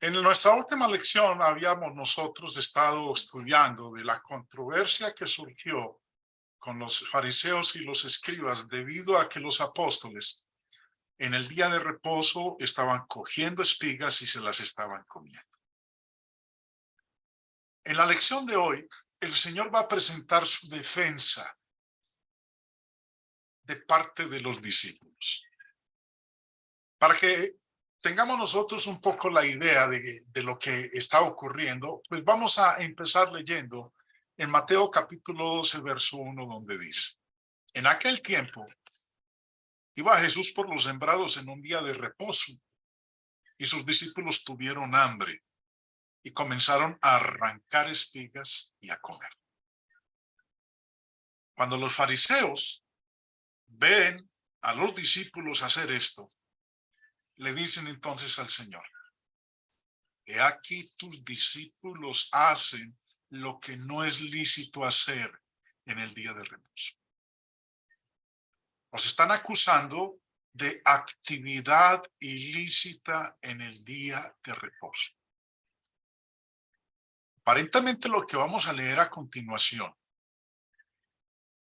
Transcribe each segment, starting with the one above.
En nuestra última lección habíamos nosotros estado estudiando de la controversia que surgió con los fariseos y los escribas debido a que los apóstoles en el día de reposo estaban cogiendo espigas y se las estaban comiendo. En la lección de hoy, el Señor va a presentar su defensa de parte de los discípulos. Para que tengamos nosotros un poco la idea de lo que está ocurriendo, pues vamos a empezar leyendo en Mateo capítulo 12, verso 1, donde dice: en aquel tiempo iba Jesús por los sembrados en un día de reposo, y sus discípulos tuvieron hambre y comenzaron a arrancar espigas y a comer. Cuando los fariseos ven a los discípulos hacer esto, le dicen entonces al Señor: he aquí tus discípulos hacen lo que no es lícito hacer en el día de reposo. Nos están acusando de actividad ilícita en el día de reposo. Aparentemente lo que vamos a leer a continuación,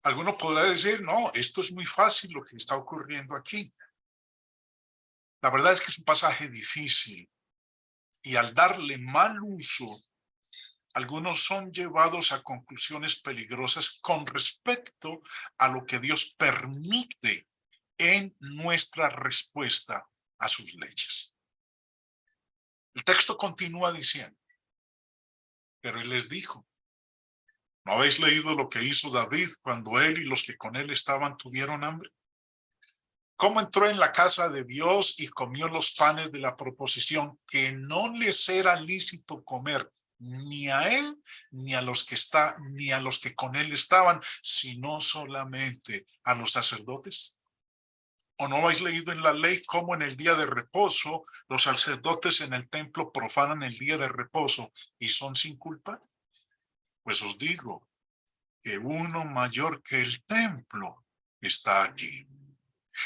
alguno podrá decir: no, esto es muy fácil lo que está ocurriendo aquí. La verdad es que es un pasaje difícil, y al darle mal uso, algunos son llevados a conclusiones peligrosas con respecto a lo que Dios permite en nuestra respuesta a sus leyes. El texto continúa diciendo: pero él les dijo, ¿no habéis leído lo que hizo David cuando él y los que con él estaban tuvieron hambre? ¿Cómo entró en la casa de Dios y comió los panes de la proposición que no les era lícito comer, ni a él, ni a los que con él estaban, sino solamente a los sacerdotes? ¿O no habéis leído en la ley cómo en el día de reposo los sacerdotes en el templo profanan el día de reposo y son sin culpa? Pues os digo que uno mayor que el templo está aquí.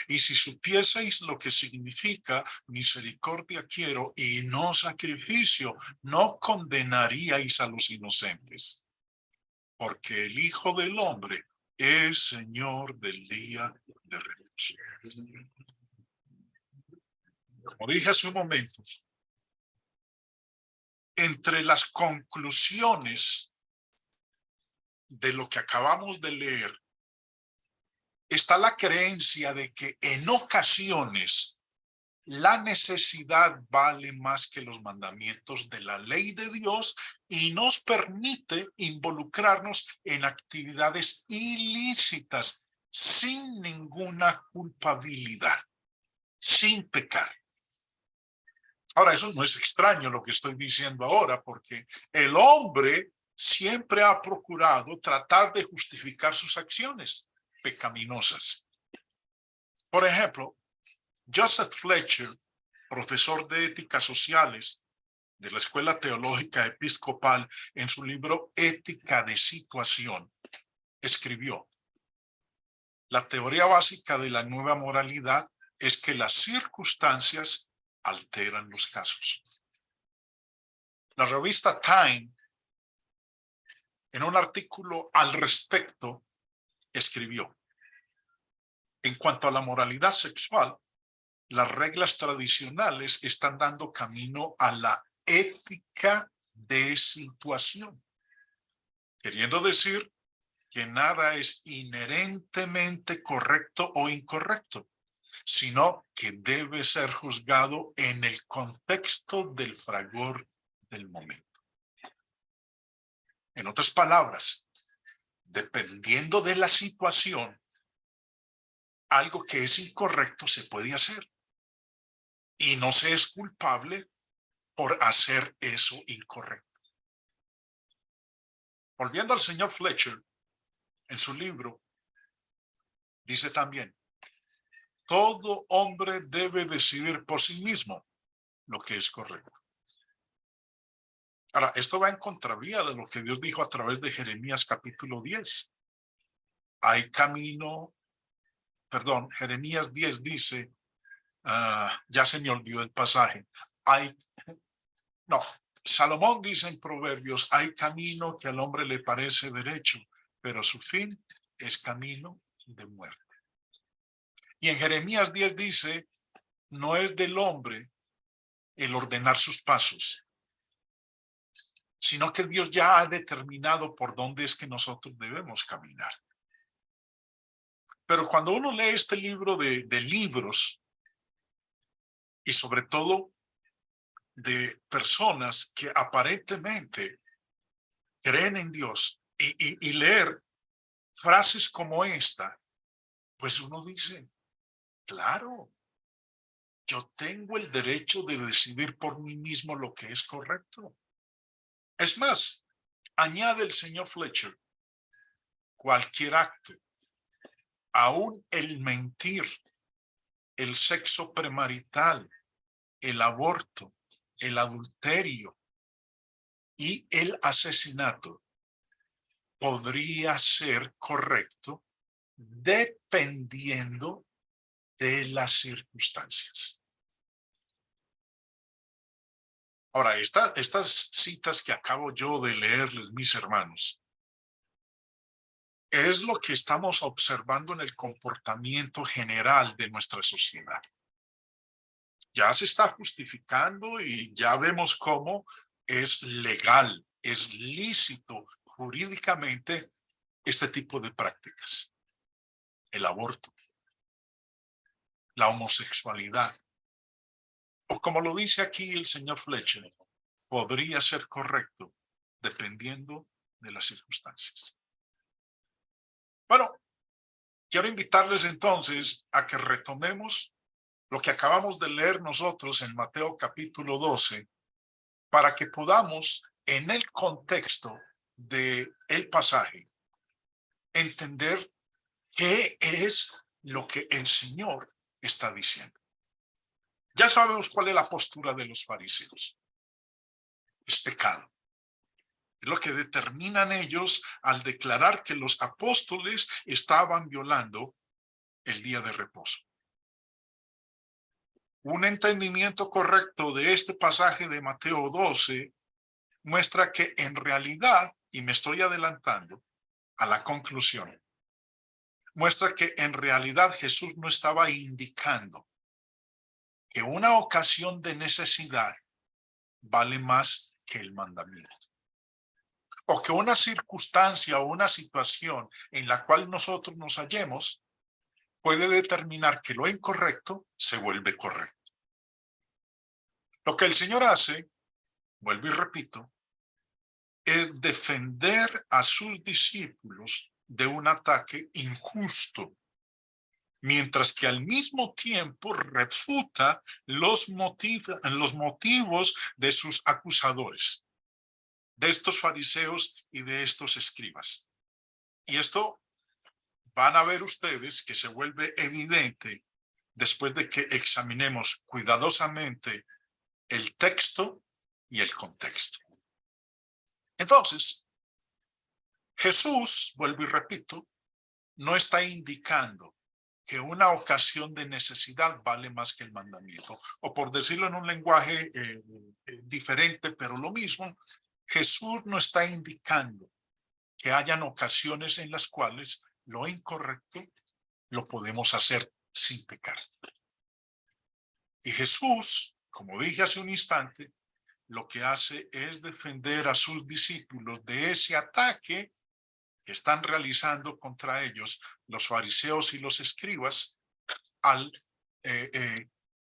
Y si supieseis lo que significa misericordia quiero y no sacrificio, no condenaríais a los inocentes, porque el Hijo del Hombre es Señor del día de reposo. Como dije hace un momento, entre las conclusiones de lo que acabamos de leer está la creencia de que en ocasiones la necesidad vale más que los mandamientos de la ley de Dios y nos permite involucrarnos en actividades ilícitas sin ninguna culpabilidad, sin pecar. Ahora, eso no es extraño lo que estoy diciendo ahora, porque el hombre siempre ha procurado tratar de justificar sus acciones pecaminosas. Por ejemplo, Joseph Fletcher, profesor de éticas sociales de la Escuela Teológica Episcopal, en su libro Ética de Situación, escribió: la teoría básica de la nueva moralidad es que las circunstancias alteran los casos. La revista Time, en un artículo al respecto, escribió: en cuanto a la moralidad sexual, las reglas tradicionales están dando camino a la ética de situación, queriendo decir que nada es inherentemente correcto o incorrecto, sino que debe ser juzgado en el contexto del fragor del momento. En otras palabras, dependiendo de la situación, algo que es incorrecto se puede hacer y no se es culpable por hacer eso incorrecto. Volviendo al señor Fletcher, en su libro, dice también: todo hombre debe decidir por sí mismo lo que es correcto. Ahora, esto va en contravía de lo que Dios dijo a través de Jeremías capítulo 10. Jeremías 10 dice, ya se me olvidó el pasaje, No, Salomón dice en Proverbios, hay camino que al hombre le parece derecho, pero su fin es camino de muerte. Y en Jeremías 10 dice, no es del hombre el ordenar sus pasos, sino que Dios ya ha determinado por dónde es que nosotros debemos caminar. Pero cuando uno lee este libro de libros, y sobre todo de personas que aparentemente creen en Dios, y leer frases como esta, pues uno dice, claro, yo tengo el derecho de decidir por mí mismo lo que es correcto. Es más, añade el señor Fletcher, cualquier acto, aún el mentir, el sexo premarital, el aborto, el adulterio y el asesinato, podría ser correcto dependiendo de las circunstancias. Ahora, estas citas que acabo yo de leerles, mis hermanos, es lo que estamos observando en el comportamiento general de nuestra sociedad. Ya se está justificando y ya vemos cómo es legal, es lícito jurídicamente este tipo de prácticas. El aborto, la homosexualidad, o como lo dice aquí el señor Fletcher, podría ser correcto dependiendo de las circunstancias. Bueno, quiero invitarles entonces a que retomemos lo que acabamos de leer nosotros en Mateo capítulo 12, para que podamos, en el contexto del pasaje, entender qué es lo que el Señor está diciendo. Ya sabemos cuál es la postura de los fariseos. Es pecado. Es lo que determinan ellos al declarar que los apóstoles estaban violando el día de reposo. Un entendimiento correcto de este pasaje de Mateo 12 muestra que en realidad, y me estoy adelantando a la conclusión, muestra que en realidad Jesús no estaba indicando que una ocasión de necesidad vale más que el mandamiento, o que una circunstancia o una situación en la cual nosotros nos hallemos puede determinar que lo incorrecto se vuelve correcto. Lo que el Señor hace, vuelvo y repito, es defender a sus discípulos de un ataque injusto, mientras que al mismo tiempo refuta los motivos de sus acusadores, de estos fariseos y de estos escribas. Y esto van a ver ustedes que se vuelve evidente después de que examinemos cuidadosamente el texto y el contexto. Entonces, Jesús, vuelvo y repito, no está indicando que una ocasión de necesidad vale más que el mandamiento. O por decirlo en un lenguaje diferente, pero lo mismo, Jesús no está indicando que hayan ocasiones en las cuales lo incorrecto lo podemos hacer sin pecar. Y Jesús, como dije hace un instante, lo que hace es defender a sus discípulos de ese ataque que están realizando contra ellos los fariseos y los escribas al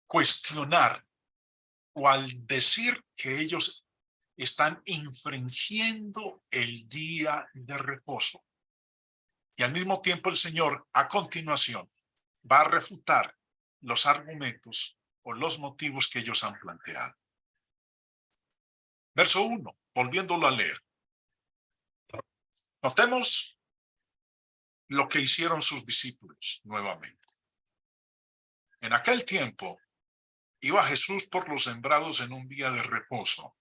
cuestionar o al decir que ellos están infringiendo el día de reposo. Y al mismo tiempo el Señor, a continuación, va a refutar los argumentos o los motivos que ellos han planteado. Verso 1, volviéndolo a leer. Notemos lo que hicieron sus discípulos nuevamente. En aquel tiempo, iba Jesús por los sembrados en un día de reposo,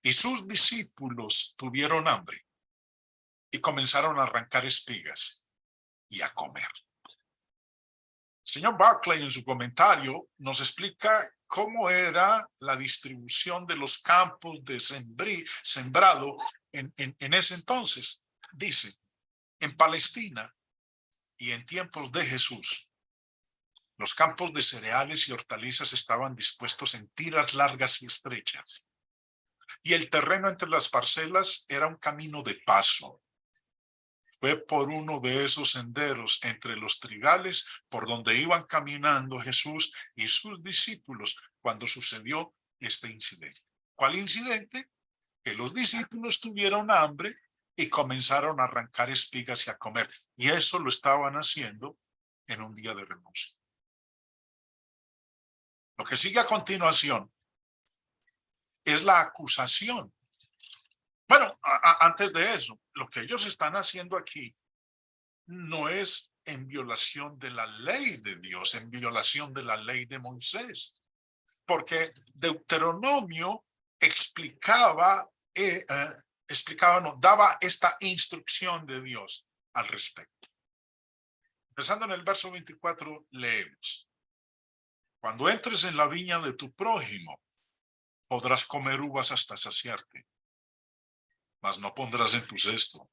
y sus discípulos tuvieron hambre y comenzaron a arrancar espigas y a comer. El señor Barclay en su comentario nos explica cómo era la distribución de los campos de sembrado en ese entonces. Dice, en Palestina y en tiempos de Jesús, los campos de cereales y hortalizas estaban dispuestos en tiras largas y estrechas, y el terreno entre las parcelas era un camino de paso. Fue por uno de esos senderos entre los trigales por donde iban caminando Jesús y sus discípulos cuando sucedió este incidente. ¿Cuál incidente? Que los discípulos tuvieron hambre y comenzaron a arrancar espigas y a comer. Y eso lo estaban haciendo en un día de reposo. Lo que sigue a continuación es la acusación. Bueno, antes de eso, lo que ellos están haciendo aquí no es en violación de la ley de Dios, en violación de la ley de Moisés, porque Deuteronomio daba esta instrucción de Dios al respecto. Empezando en el verso 24, leemos: cuando entres en la viña de tu prójimo, podrás comer uvas hasta saciarte, mas no pondrás en tu cesto.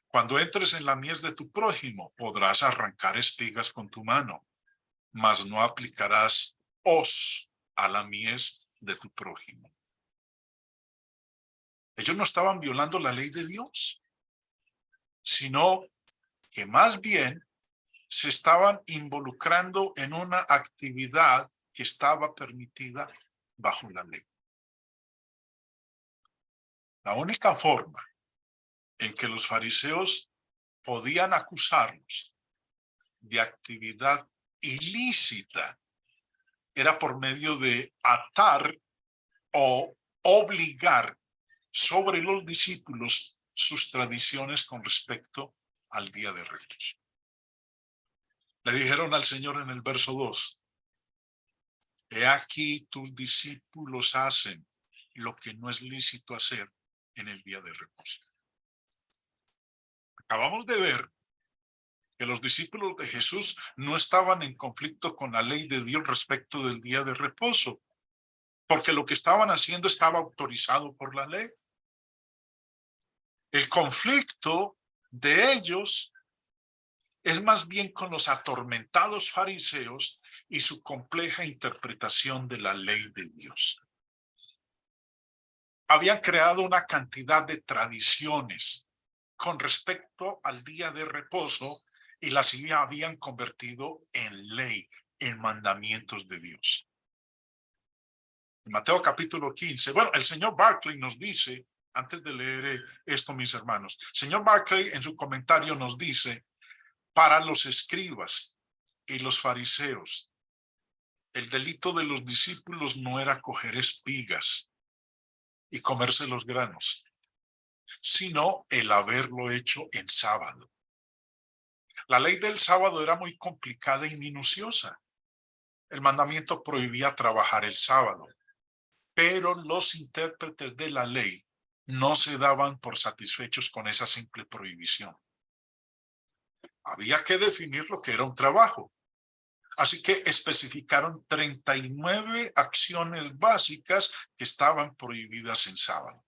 Cuando entres en la mies de tu prójimo, podrás arrancar espigas con tu mano, mas no aplicarás hoz a la mies de tu prójimo. Ellos no estaban violando la ley de Dios, sino que más bien se estaban involucrando en una actividad que estaba permitida bajo la ley. La única forma en que los fariseos podían acusarlos de actividad ilícita era por medio de atar o obligar sobre los discípulos sus tradiciones con respecto al día de reposo. Le dijeron al Señor en el verso 2, he aquí tus discípulos hacen lo que no es lícito hacer en el día de reposo. Acabamos de ver que los discípulos de Jesús no estaban en conflicto con la ley de Dios respecto del día de reposo, porque lo que estaban haciendo estaba autorizado por la ley. El conflicto de ellos es más bien con los atormentados fariseos y su compleja interpretación de la ley de Dios. Habían creado una cantidad de tradiciones con respecto al día de reposo y las habían convertido en ley, en mandamientos de Dios. En Mateo capítulo 15, bueno, el señor Barclay nos dice, antes de leer esto, mis hermanos, señor Barclay en su comentario nos dice, para los escribas y los fariseos, el delito de los discípulos no era coger espigas y comerse los granos, sino el haberlo hecho en sábado. La ley del sábado era muy complicada y minuciosa. El mandamiento prohibía trabajar el sábado, pero los intérpretes de la ley no se daban por satisfechos con esa simple prohibición. Había que definir lo que era un trabajo. Así que especificaron 39 acciones básicas que estaban prohibidas en sábado.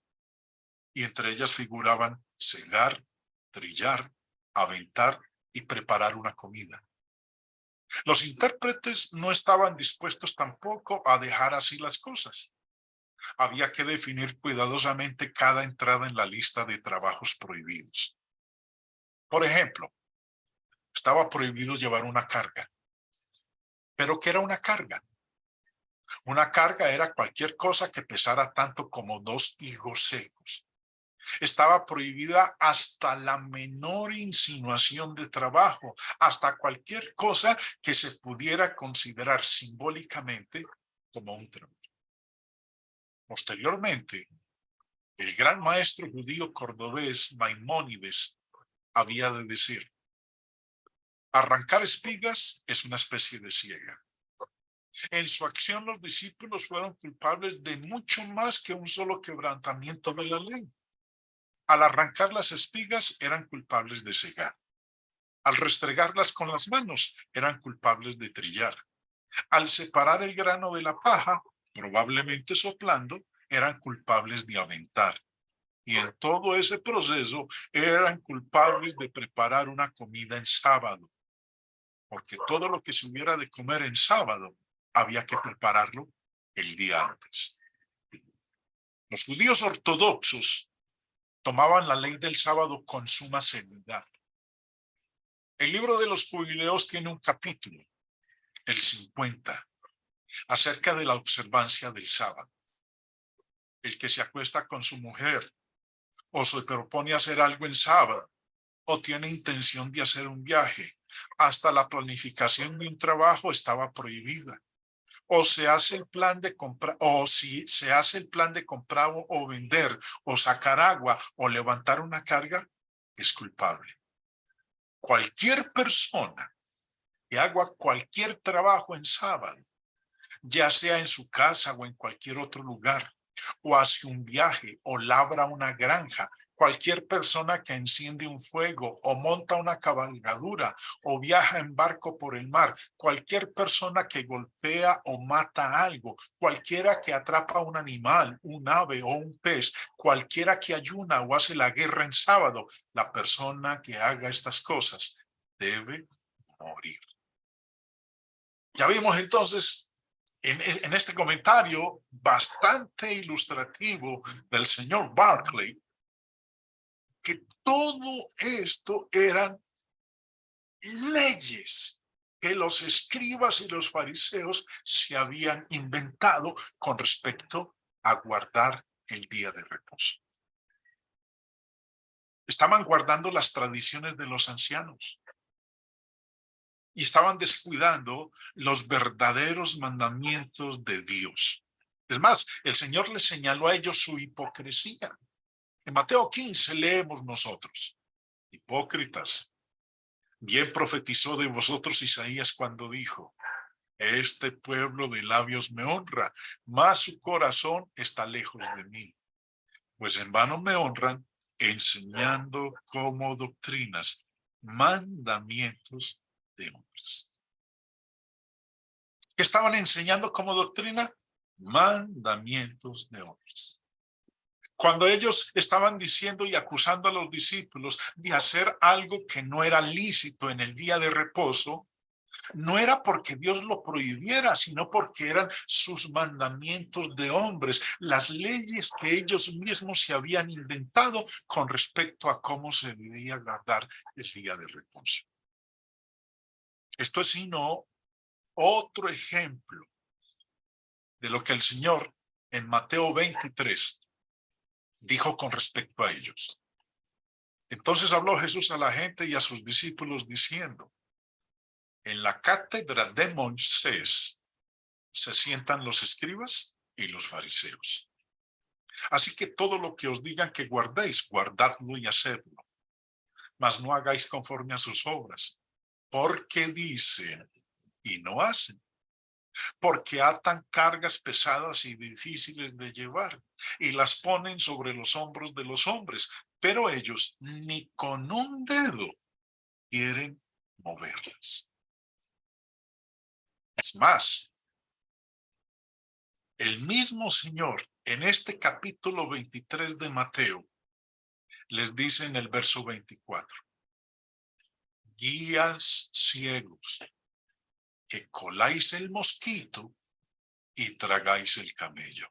Y entre ellas figuraban segar, trillar, aventar y preparar una comida. Los intérpretes no estaban dispuestos tampoco a dejar así las cosas. Había que definir cuidadosamente cada entrada en la lista de trabajos prohibidos. Por ejemplo, estaba prohibido llevar una carga. ¿Pero qué era una carga? Una carga era cualquier cosa que pesara tanto como 2 higos secos. Estaba prohibida hasta la menor insinuación de trabajo, hasta cualquier cosa que se pudiera considerar simbólicamente como un trabajo. Posteriormente, el gran maestro judío cordobés Maimónides había de decir, arrancar espigas es una especie de siega. En su acción los discípulos fueron culpables de mucho más que un solo quebrantamiento de la ley. Al arrancar las espigas eran culpables de segar. Al restregarlas con las manos eran culpables de trillar. Al separar el grano de la paja, probablemente soplando, eran culpables de aventar. Y en todo ese proceso eran culpables de preparar una comida en sábado, porque todo lo que se hubiera de comer en sábado había que prepararlo el día antes. Los judíos ortodoxos tomaban la ley del sábado con suma seriedad. El libro de los Jubileos tiene un capítulo, el 50, acerca de la observancia del sábado. El que se acuesta con su mujer o se propone hacer algo en sábado o tiene intención de hacer un viaje, hasta la planificación de un trabajo estaba prohibida. O se hace el plan de comprar, o si se hace el plan de comprar o vender, o sacar agua, o levantar una carga, es culpable. Cualquier persona que haga cualquier trabajo en sábado, ya sea en su casa o en cualquier otro lugar, o hace un viaje o labra una granja, cualquier persona que enciende un fuego o monta una cabalgadura o viaja en barco por el mar, cualquier persona que golpea o mata algo, cualquiera que atrapa un animal, un ave o un pez, cualquiera que ayuna o hace la guerra en sábado, la persona que haga estas cosas debe morir. Ya vimos entonces en este comentario bastante ilustrativo del señor Barclay, que todo esto eran leyes que los escribas y los fariseos se habían inventado con respecto a guardar el día de reposo. Estaban guardando las tradiciones de los ancianos y estaban descuidando los verdaderos mandamientos de Dios. Es más, el Señor les señaló a ellos su hipocresía. En Mateo 15 leemos nosotros: hipócritas, bien profetizó de vosotros Isaías cuando dijo: este pueblo de labios me honra, mas su corazón está lejos de mí. Pues en vano me honran, enseñando como doctrinas mandamientos de hombres. ¿Qué estaban enseñando como doctrina? Mandamientos de hombres. Cuando ellos estaban diciendo y acusando a los discípulos de hacer algo que no era lícito en el día de reposo, no era porque Dios lo prohibiera, sino porque eran sus mandamientos de hombres, las leyes que ellos mismos se habían inventado con respecto a cómo se debía guardar el día de reposo. Esto es sino otro ejemplo de lo que el Señor en Mateo 23 dijo con respecto a ellos. Entonces habló Jesús a la gente y a sus discípulos diciendo: en la cátedra de Moisés se sientan los escribas y los fariseos. Así que todo lo que os digan que guardéis, guardadlo y hacedlo. Mas no hagáis conforme a sus obras, porque dicen y no hacen. Porque atan cargas pesadas y difíciles de llevar y las ponen sobre los hombros de los hombres, pero ellos ni con un dedo quieren moverlas. Es más, el mismo Señor en este capítulo 23 de Mateo les dice en el verso 24: guías ciegos, que coláis el mosquito y tragáis el camello.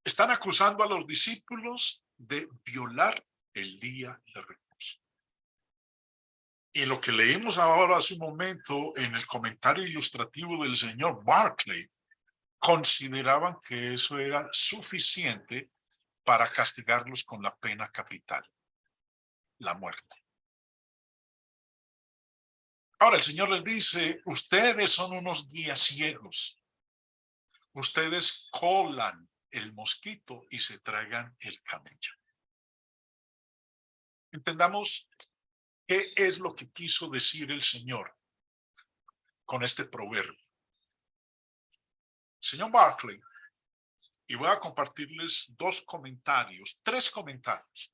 Están acusando a los discípulos de violar el día de reposo. Y lo que leímos ahora hace un momento en el comentario ilustrativo del señor Barclay, consideraban que eso era suficiente para castigarlos con la pena capital, la muerte. Ahora el Señor les dice: ustedes son unos guías ciegos. Ustedes colan el mosquito y se tragan el camello. Entendamos qué es lo que quiso decir el Señor con este proverbio. Señor Barclay, y voy a compartirles tres comentarios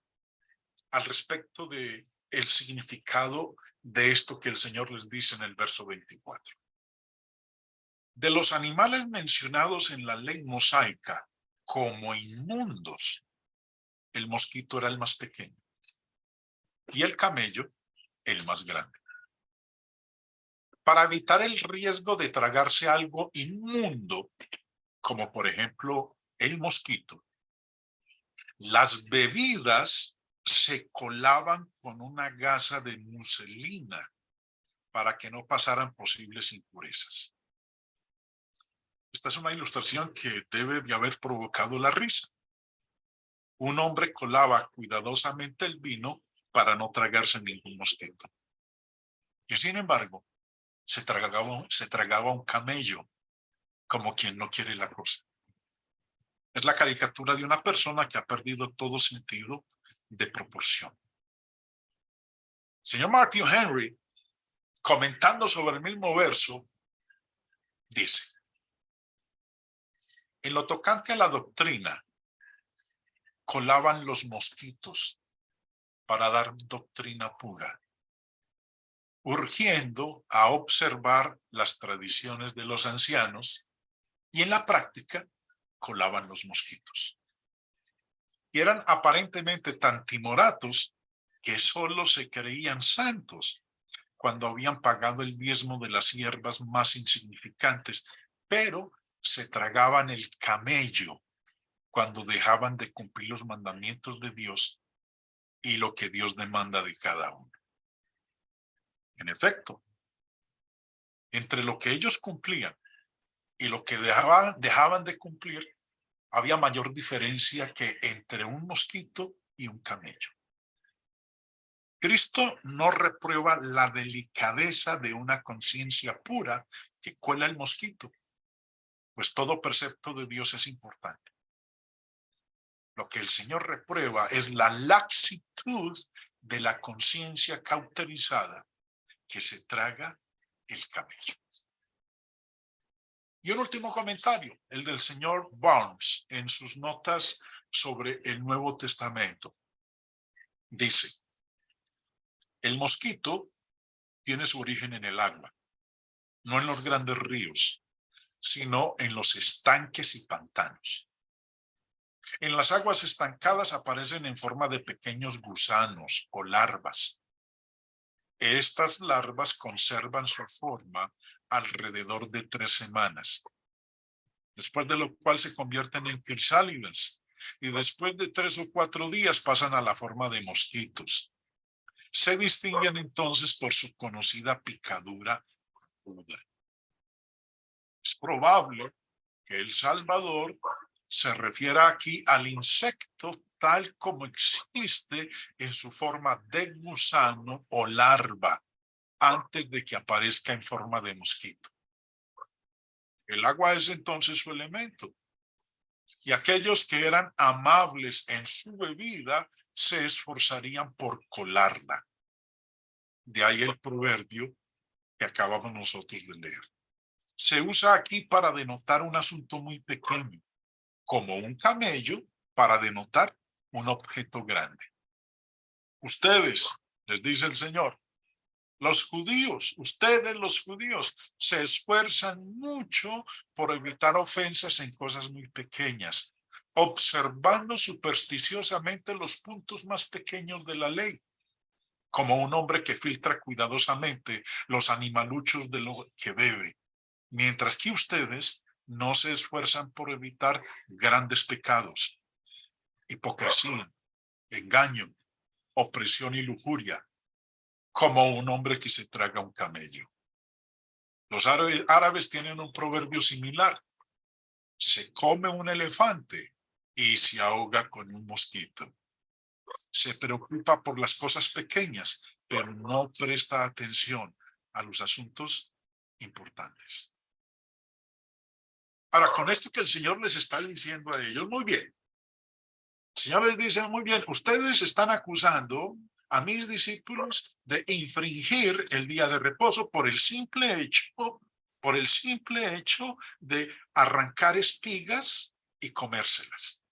al respecto de el significado de esto que el Señor les dice en el verso 24. De los animales mencionados en la ley mosaica como inmundos, el mosquito era el más pequeño y el camello el más grande. Para evitar el riesgo de tragarse algo inmundo, como por ejemplo el mosquito, las bebidas se colaban con una gasa de muselina para que no pasaran posibles impurezas. Esta es una ilustración que debe de haber provocado la risa. Un hombre colaba cuidadosamente el vino para no tragarse ningún mosquito. Y sin embargo, se tragaba un camello, como quien no quiere la cosa. Es la caricatura de una persona que ha perdido todo sentido de proporción. Señor Matthew Henry, comentando sobre el mismo verso, dice: en lo tocante a la doctrina, colaban los mosquitos para dar doctrina pura, urgiendo a observar las tradiciones de los ancianos, y en la práctica colaban los mosquitos. Y eran aparentemente tan timoratos que solo se creían santos cuando habían pagado el diezmo de las hierbas más insignificantes, pero se tragaban el camello cuando dejaban de cumplir los mandamientos de Dios y lo que Dios demanda de cada uno. En efecto, entre lo que ellos cumplían y lo que dejaban de cumplir, había mayor diferencia que entre un mosquito y un camello. Cristo no reprueba la delicadeza de una conciencia pura que cuela el mosquito, pues todo precepto de Dios es importante. Lo que el Señor reprueba es la laxitud de la conciencia cauterizada que se traga el camello. Y un último comentario, el del señor Barnes, en sus notas sobre el Nuevo Testamento. Dice: el mosquito tiene su origen en el agua, no en los grandes ríos, sino en los estanques y pantanos. En las aguas estancadas aparecen en forma de pequeños gusanos o larvas. Estas larvas conservan su forma alrededor de 3 semanas, después de lo cual se convierten en crisálidas y después de 3 o 4 días pasan a la forma de mosquitos. Se distinguen entonces por su conocida picadura aguda. Es probable que el Salvador se refiera aquí al insecto tal como existe en su forma de gusano o larva antes de que aparezca en forma de mosquito. El agua es entonces su elemento, y aquellos que eran amables en su bebida se esforzarían por colarla. De ahí el proverbio que acabamos nosotros de leer. Se usa aquí para denotar un asunto muy pequeño, como un camello para denotar un objeto grande. Ustedes, les dice el Señor, los judíos, ustedes los judíos, se esfuerzan mucho por evitar ofensas en cosas muy pequeñas, observando supersticiosamente los puntos más pequeños de la ley, como un hombre que filtra cuidadosamente los animaluchos de lo que bebe, mientras que ustedes no se esfuerzan por evitar grandes pecados, hipocresía, engaño, opresión y lujuria, como un hombre que se traga un camello. Los árabes tienen un proverbio similar: se come un elefante y se ahoga con un mosquito. Se preocupa por las cosas pequeñas, pero no presta atención a los asuntos importantes. Ahora, con esto que el Señor les está diciendo a ellos, muy bien. El Señor les dice, muy bien, ustedes están acusando a mis discípulos de infringir el día de reposo por el simple hecho de arrancar espigas y comérselas.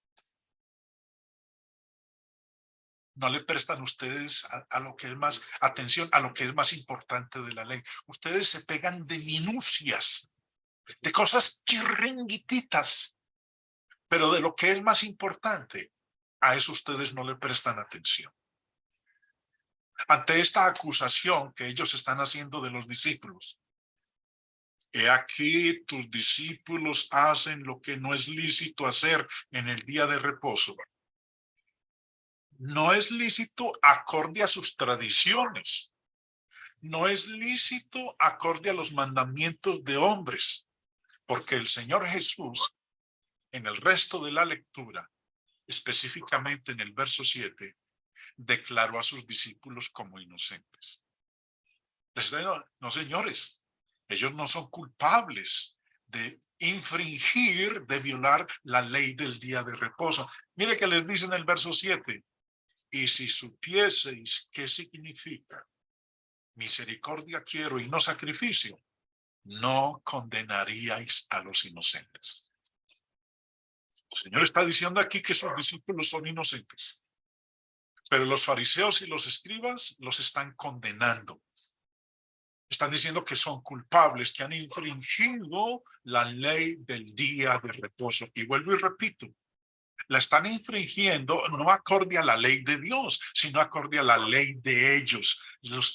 No le prestan ustedes a lo que es más atención, a lo que es más importante de la ley. Ustedes se pegan de minucias de cosas chirringuititas, pero de lo que es más importante, a eso ustedes no le prestan atención. Ante esta acusación que ellos están haciendo de los discípulos, he aquí tus discípulos hacen lo que no es lícito hacer en el día de reposo. No es lícito acorde a sus tradiciones. No es lícito acorde a los mandamientos de hombres, porque el Señor Jesús, en el resto de la lectura, específicamente en el verso 7, declaró a sus discípulos como inocentes. Les digo, no, señores, ellos no son culpables de infringir, de violar la ley del día de reposo. Mire que les dice en el verso 7, y si supieseis qué significa misericordia quiero y no sacrificio, no condenaríais a los inocentes. El Señor está diciendo aquí que sus discípulos son inocentes, pero los fariseos y los escribas los están condenando. Están diciendo que son culpables, que han infringido la ley del día de reposo. Y vuelvo y repito, la están infringiendo no acorde a la ley de Dios, sino acorde a la ley de ellos, los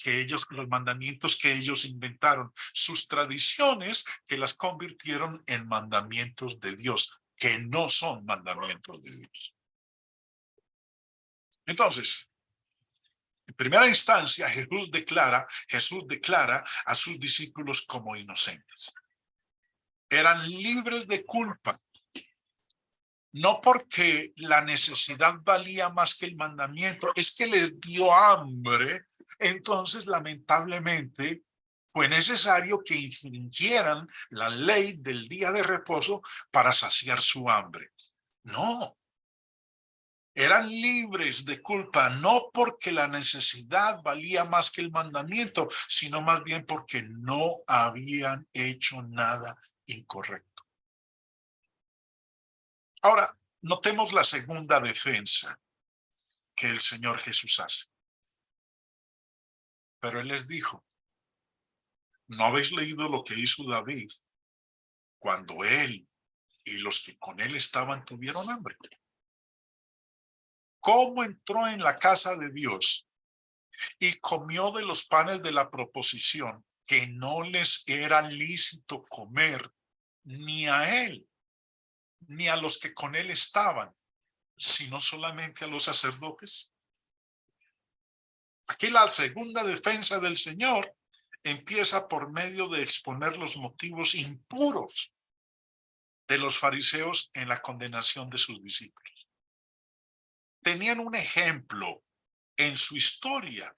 mandamientos que ellos inventaron, sus tradiciones que las convirtieron en mandamientos de Dios, que no son mandamientos de Dios. Entonces, en primera instancia, Jesús declara a sus discípulos como inocentes. Eran libres de culpa. No porque la necesidad valía más que el mandamiento, es que les dio hambre. Entonces, lamentablemente, fue necesario que infringieran la ley del día de reposo para saciar su hambre. No. Eran libres de culpa, no porque la necesidad valía más que el mandamiento, sino más bien porque no habían hecho nada incorrecto. Ahora, notemos la segunda defensa que el Señor Jesús hace. Pero Él les dijo, ¿no habéis leído lo que hizo David cuando él y los que con él estaban tuvieron hambre? ¿Cómo entró en la casa de Dios y comió de los panes de la proposición que no les era lícito comer ni a él, ni a los que con él estaban, sino solamente a los sacerdotes? Aquí la segunda defensa del Señor empieza por medio de exponer los motivos impuros de los fariseos en la condenación de sus discípulos. Tenían un ejemplo en su historia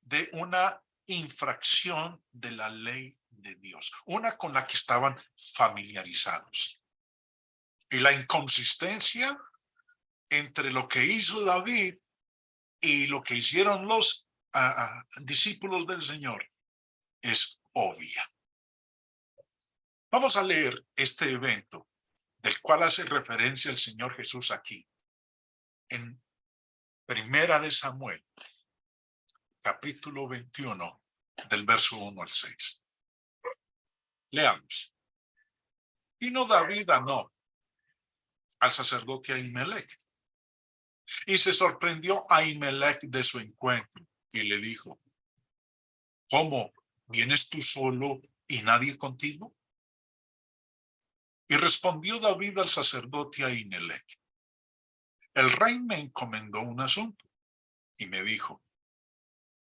de una infracción de la ley de Dios, una con la que estaban familiarizados. Y la inconsistencia entre lo que hizo David y lo que hicieron los discípulos del Señor es obvia. Vamos a leer este evento del cual hace referencia el Señor Jesús aquí, en Primera de Samuel, capítulo 21, del verso 1 al 6. Leamos. Vino David a Nob, al sacerdote Ahimelech, y se sorprendió Ahimelech de su encuentro, y le dijo, ¿cómo? ¿Vienes tú solo y nadie contigo? Y respondió David al sacerdote Ahimelech, el rey me encomendó un asunto, y me dijo,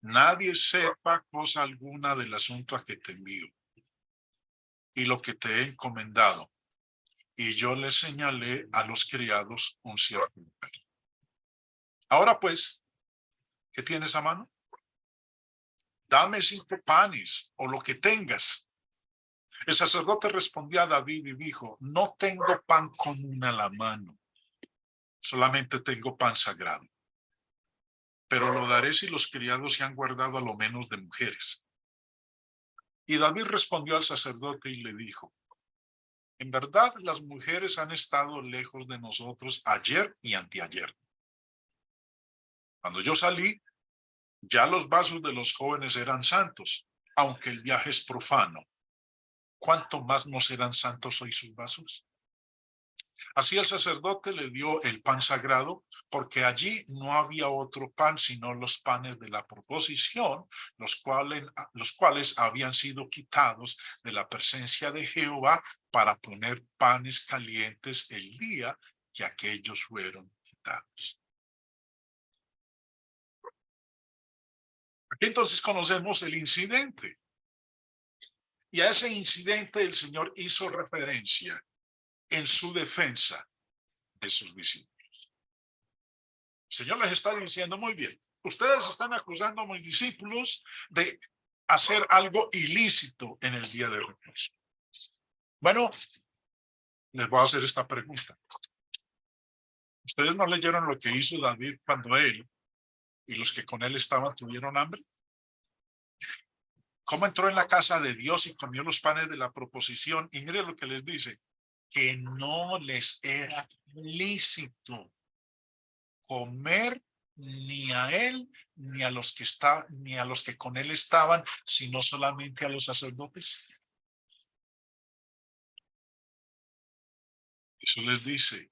nadie sepa cosa alguna del asunto a que te envío y lo que te he encomendado. Y yo le señalé a los criados un cierto lugar. Ahora pues, ¿qué tienes a mano? Dame 5 panes o lo que tengas. El sacerdote respondió a David y dijo, no tengo pan común a la mano, solamente tengo pan sagrado. Pero lo daré si los criados se han guardado a lo menos de mujeres. Y David respondió al sacerdote y le dijo, en verdad las mujeres han estado lejos de nosotros ayer y anteayer. Cuando yo salí, ya los vasos de los jóvenes eran santos, aunque el viaje es profano. ¿cuánto más no serán santos hoy sus vasos? Así el sacerdote le dio el pan sagrado, porque allí no había otro pan sino los panes de la proposición, los cuales habían sido quitados de la presencia de Jehová para poner panes calientes el día que aquellos fueron quitados. Aquí entonces conocemos el incidente. Y a ese incidente el Señor hizo referencia en su defensa de sus discípulos. El Señor les está diciendo, muy bien, ustedes están acusando a mis discípulos de hacer algo ilícito en el día de reposo. Bueno, les voy a hacer esta pregunta. ¿Ustedes no leyeron lo que hizo David cuando él y los que con él estaban tuvieron hambre? ¿Cómo entró en la casa de Dios y comió los panes de la proposición? Y mire lo que les dice, que no les era lícito comer ni a él ni a los que con él estaban, sino solamente a los sacerdotes. Eso les dice,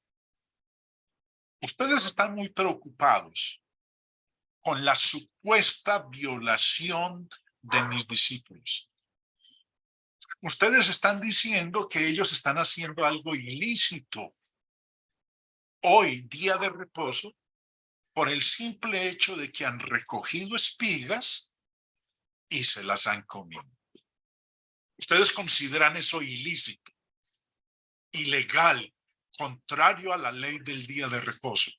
ustedes están muy preocupados con la supuesta violación de mis discípulos. Ustedes están diciendo que ellos están haciendo algo ilícito hoy, día de reposo, por el simple hecho de que han recogido espigas y se las han comido. Ustedes consideran eso ilícito, ilegal, contrario a la ley del día de reposo.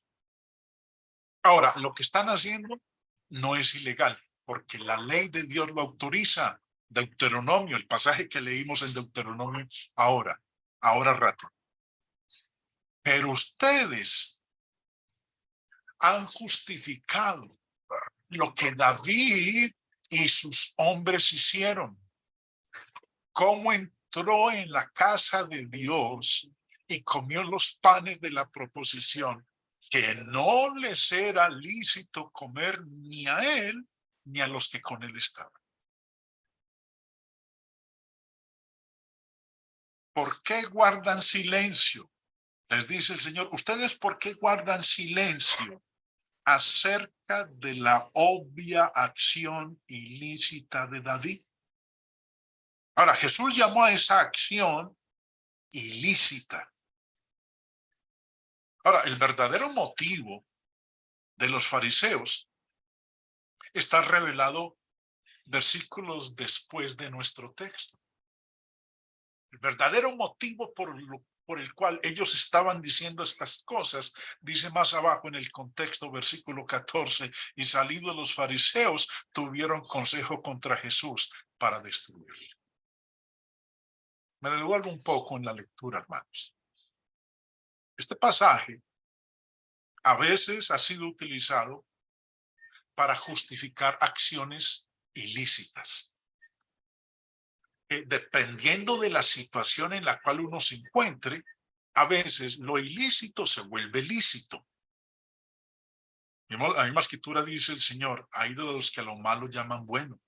Ahora, lo que están haciendo no es ilegal, porque la ley de Dios lo autoriza. Deuteronomio, el pasaje que leímos en Deuteronomio ahora rato. Pero ustedes han justificado lo que David y sus hombres hicieron. Cómo entró en la casa de Dios y comió los panes de la proposición, que no les era lícito comer ni a él ni a los que con él estaban. ¿Por qué guardan silencio? Les dice el Señor, ¿ustedes por qué guardan silencio acerca de la obvia acción ilícita de David? Ahora, Jesús llamó a esa acción ilícita. Ahora, el verdadero motivo de los fariseos está revelado versículos después de nuestro texto. El verdadero motivo por el cual ellos estaban diciendo estas cosas, dice más abajo en el contexto, versículo 14, y salidos los fariseos tuvieron consejo contra Jesús para destruirle. Me devuelvo un poco en la lectura, hermanos. Este pasaje a veces ha sido utilizado para justificar acciones ilícitas. Dependiendo de la situación en la cual uno se encuentre, a veces lo ilícito se vuelve lícito. La misma escritura dice el Señor, hay de los que a lo malo llaman bueno.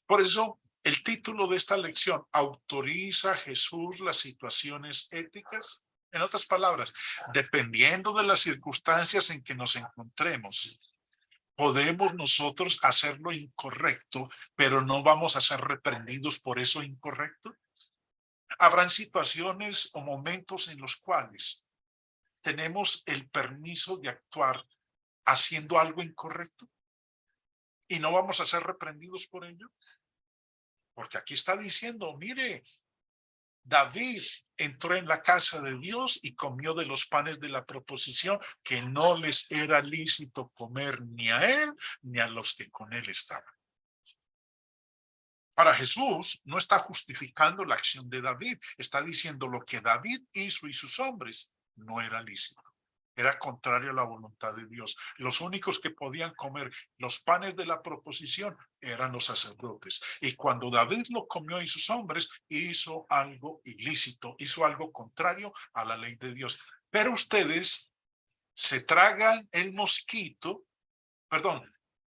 Por eso, el título de esta lección, ¿autoriza Jesús las situaciones éticas? En otras palabras, dependiendo de las circunstancias en que nos encontremos, podemos nosotros hacer lo incorrecto, pero no vamos a ser reprendidos por eso incorrecto. Habrán situaciones o momentos en los cuales tenemos el permiso de actuar haciendo algo incorrecto y no vamos a ser reprendidos por ello. Porque aquí está diciendo, mire, David entró en la casa de Dios y comió de los panes de la proposición que no les era lícito comer ni a él ni a los que con él estaban. Ahora, Jesús no está justificando la acción de David, está diciendo lo que David hizo y sus hombres no era lícito. Era contrario a la voluntad de Dios. Los únicos que podían comer los panes de la proposición eran los sacerdotes. Y cuando David lo comió y sus hombres, hizo algo ilícito, hizo algo contrario a la ley de Dios. Pero ustedes se tragan el mosquito,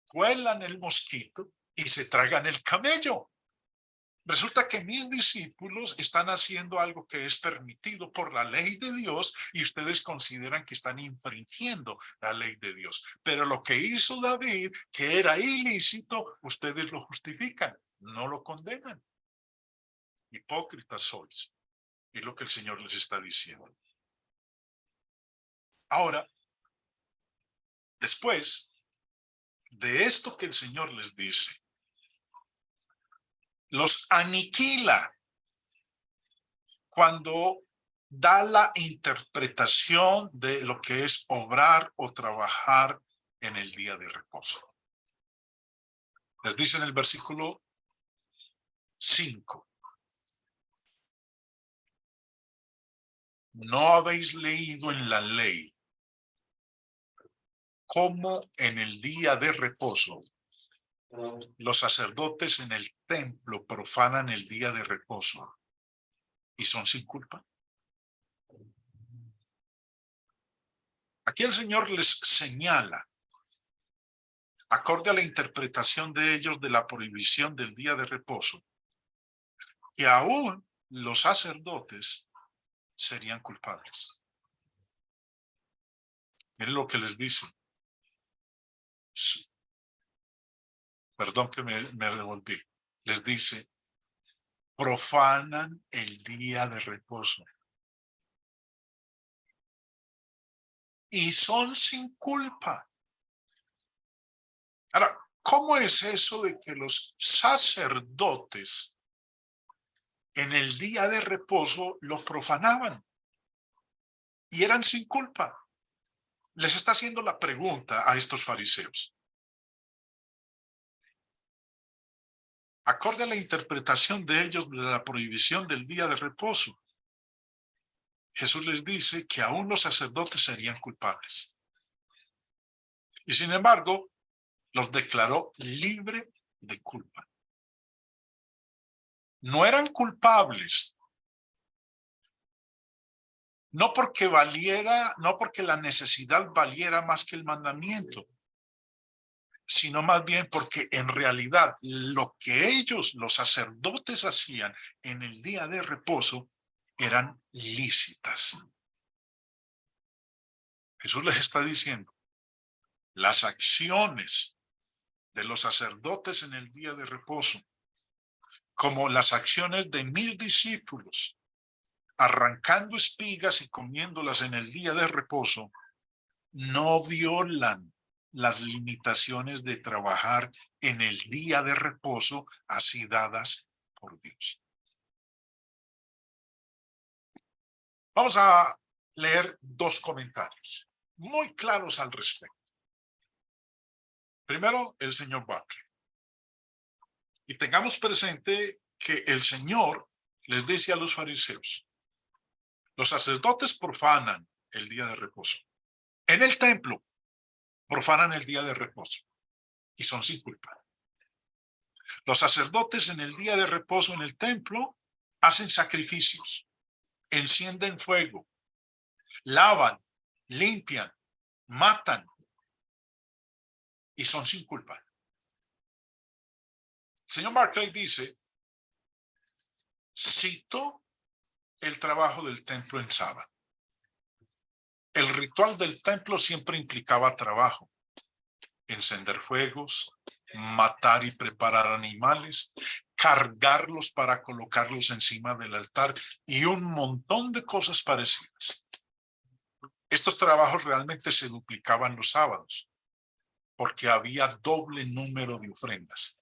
cuelan el mosquito y se tragan el camello. Resulta que 1000 discípulos están haciendo algo que es permitido por la ley de Dios y ustedes consideran que están infringiendo la ley de Dios. Pero lo que hizo David, que era ilícito, ustedes lo justifican, no lo condenan. Hipócritas sois. Es lo que el Señor les está diciendo. Ahora, después de esto que el Señor les dice, los aniquila cuando da la interpretación de lo que es obrar o trabajar en el día de reposo. Les dice en el versículo 5. ¿No habéis leído en la ley cómo en el día de reposo los sacerdotes en el templo profanan el día de reposo y son sin culpa? Aquí el Señor les señala, acorde a la interpretación de ellos de la prohibición del día de reposo, que aún los sacerdotes serían culpables. Miren lo que les dice. Perdón que me revolví. Les dice, profanan el día de reposo. Y son sin culpa. Ahora, ¿cómo es eso de que los sacerdotes en el día de reposo los profanaban y eran sin culpa? Les está haciendo la pregunta a estos fariseos. Acorde a la interpretación de ellos de la prohibición del día de reposo, Jesús les dice que aún los sacerdotes serían culpables. Y sin embargo, los declaró libre de culpa. No eran culpables, no porque la necesidad valiera más que el mandamiento, sino más bien porque en realidad lo que ellos, los sacerdotes, hacían en el día de reposo eran lícitas. Jesús les está diciendo, las acciones de los sacerdotes en el día de reposo, como las acciones de 1000 discípulos, arrancando espigas y comiéndolas en el día de reposo, no violan las limitaciones de trabajar en el día de reposo así dadas por Dios. Vamos a leer 2 comentarios muy claros al respecto. Primero, el señor Butler. Y tengamos presente que el Señor les dice a los fariseos, los sacerdotes profanan el día de reposo. En el templo profanan el día de reposo y son sin culpa. Los sacerdotes en el día de reposo en el templo hacen sacrificios, encienden fuego, lavan, limpian, matan y son sin culpa. El señor Barclay dice, cito el trabajo del templo en sábado. El ritual del templo siempre implicaba trabajo, encender fuegos, matar y preparar animales, cargarlos para colocarlos encima del altar y un montón de cosas parecidas. Estos trabajos realmente se duplicaban los sábados porque había doble número de ofrendas.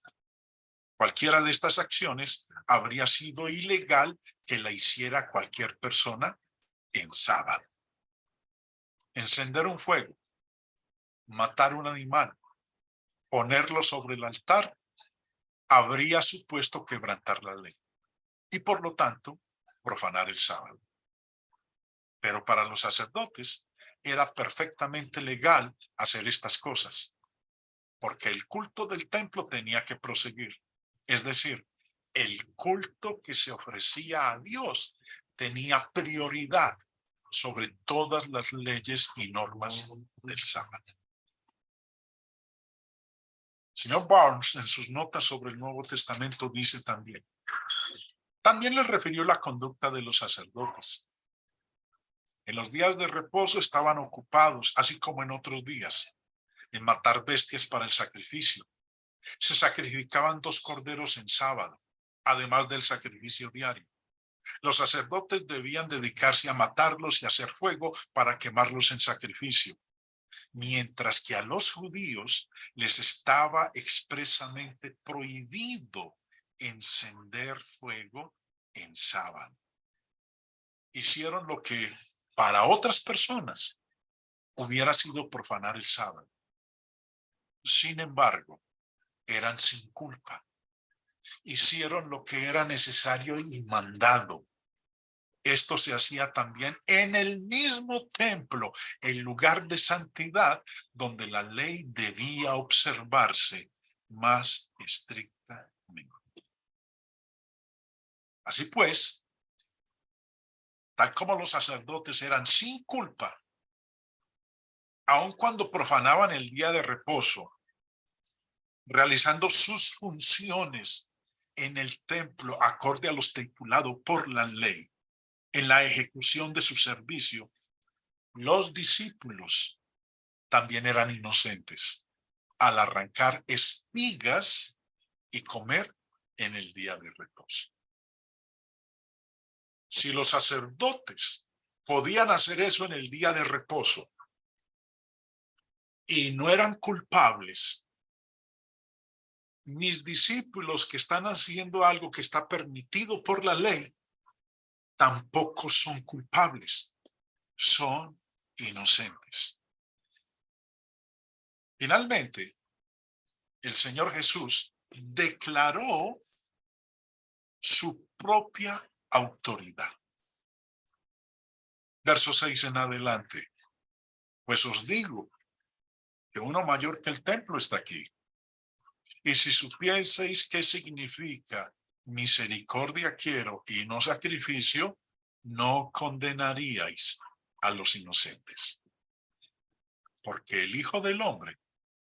Cualquiera de estas acciones habría sido ilegal que la hiciera cualquier persona en sábado. Encender un fuego, matar un animal, ponerlo sobre el altar, habría supuesto quebrantar la ley y por lo tanto profanar el sábado. Pero para los sacerdotes era perfectamente legal hacer estas cosas porque el culto del templo tenía que proseguir. Es decir, el culto que se ofrecía a Dios tenía prioridad sobre todas las leyes y normas del sábado. Señor Barnes, en sus notas sobre el Nuevo Testamento, dice también, También les refirió la conducta de los sacerdotes. En los días de reposo estaban ocupados, así como en otros días, en matar bestias para el sacrificio. Se sacrificaban 2 corderos en sábado, además del sacrificio diario. Los sacerdotes debían dedicarse a matarlos y hacer fuego para quemarlos en sacrificio, mientras que a los judíos les estaba expresamente prohibido encender fuego en sábado. Hicieron lo que para otras personas hubiera sido profanar el sábado. Sin embargo, eran sin culpa. Hicieron lo que era necesario y mandado. Esto se hacía también en el mismo templo, el lugar de santidad, donde la ley debía observarse más estrictamente. Así pues, tal como los sacerdotes eran sin culpa, aun cuando profanaban el día de reposo, realizando sus funciones en el templo acorde a lo estipulado por la ley, en la ejecución de su servicio, los discípulos también eran inocentes al arrancar espigas y comer en el día de reposo. Si los sacerdotes podían hacer eso en el día de reposo y no eran culpables, mis discípulos que están haciendo algo que está permitido por la ley, tampoco son culpables, son inocentes. Finalmente, el Señor Jesús declaró su propia autoridad. Verso 6 en adelante. Pues os digo que uno mayor que el templo está aquí. Y si supieseis qué significa misericordia quiero y no sacrificio, no condenaríais a los inocentes. Porque el Hijo del Hombre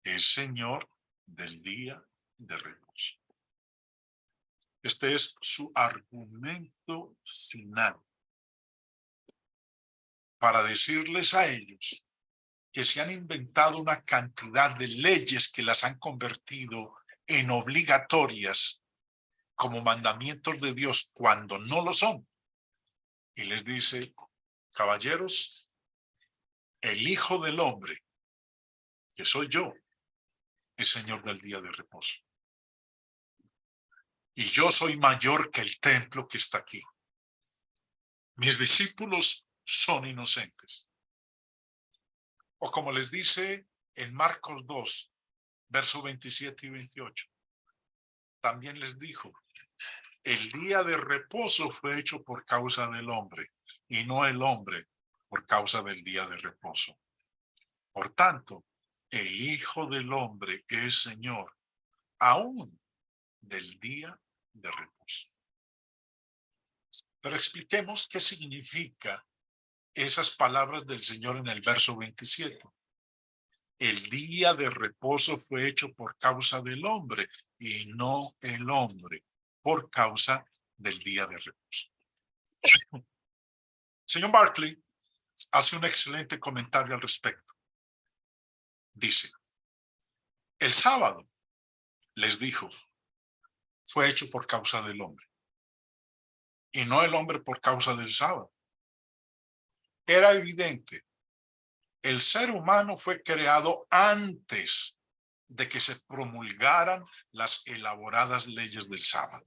es Señor del día de reposo. Este es su argumento final para decirles a ellos que se han inventado una cantidad de leyes que las han convertido en obligatorias como mandamientos de Dios cuando no lo son. Y les dice, caballeros, el Hijo del Hombre, que soy yo, es Señor del día de reposo. Y yo soy mayor que el templo que está aquí. Mis discípulos son inocentes. O como les dice en Marcos 2, versos 27 y 28. También les dijo, el día de reposo fue hecho por causa del hombre y no el hombre por causa del día de reposo. Por tanto, el Hijo del Hombre es Señor aún del día de reposo. Pero expliquemos qué significa esas palabras del Señor en el verso 27. El día de reposo fue hecho por causa del hombre y no el hombre por causa del día de reposo. Señor Barclay hace un excelente comentario al respecto. Dice, el sábado, les dijo, fue hecho por causa del hombre y no el hombre por causa del sábado. Era evidente, el ser humano fue creado antes de que se promulgaran las elaboradas leyes del sábado.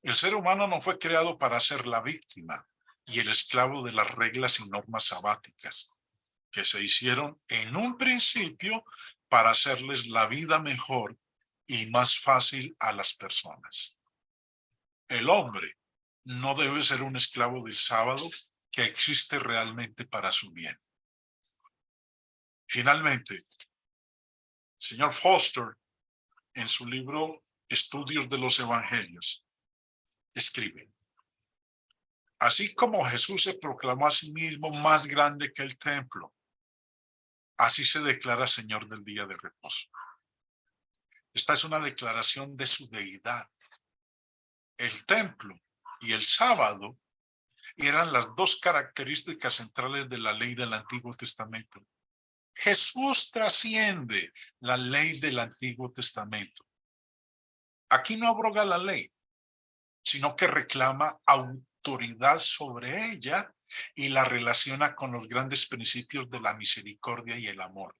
El ser humano no fue creado para ser la víctima y el esclavo de las reglas y normas sabáticas que se hicieron en un principio para hacerles la vida mejor y más fácil a las personas. El hombre no debe ser un esclavo del sábado que existe realmente para su bien. Finalmente, señor Foster, en su libro Estudios de los Evangelios, escribe, así como Jesús se proclamó a sí mismo más grande que el templo, así se declara Señor del día de reposo. Esta es una declaración de su deidad. el templo y el sábado eran las dos características centrales de la ley del Antiguo Testamento. Jesús trasciende la ley del Antiguo Testamento. Aquí no abroga la ley, sino que reclama autoridad sobre ella y la relaciona con los grandes principios de la misericordia y el amor.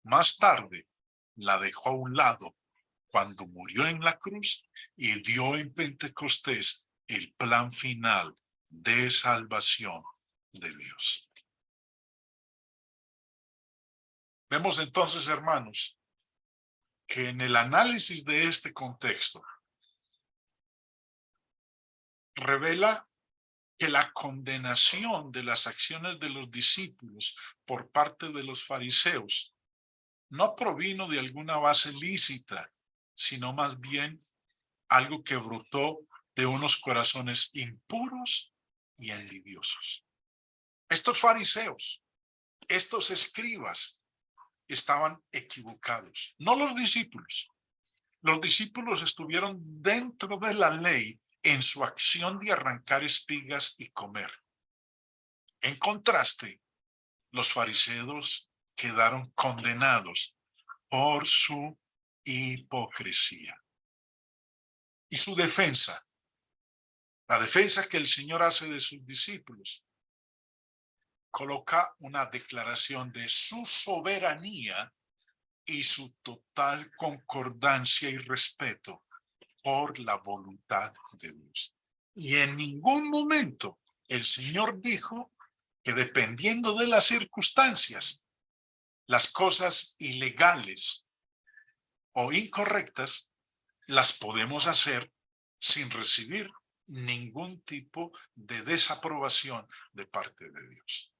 Más tarde, la dejó a un lado cuando murió en la cruz y dio en Pentecostés el plan final de salvación de Dios. Vemos entonces, hermanos, que en el análisis de este contexto revela que la condenación de las acciones de los discípulos por parte de los fariseos no provino de alguna base lícita, sino más bien algo que brotó de unos corazones impuros y envidiosos. Estos fariseos, estos escribas, estaban equivocados, no los discípulos. Los discípulos estuvieron dentro de la ley en su acción de arrancar espigas y comer. En contraste, los fariseos quedaron condenados por su hipocresía. Y su defensa, la defensa que el Señor hace de sus discípulos, coloca una declaración de su soberanía y su total concordancia y respeto por la voluntad de Dios. Y en ningún momento el Señor dijo que dependiendo de las circunstancias, las cosas ilegales o incorrectas las podemos hacer sin recibir ningún tipo de desaprobación de parte de Dios.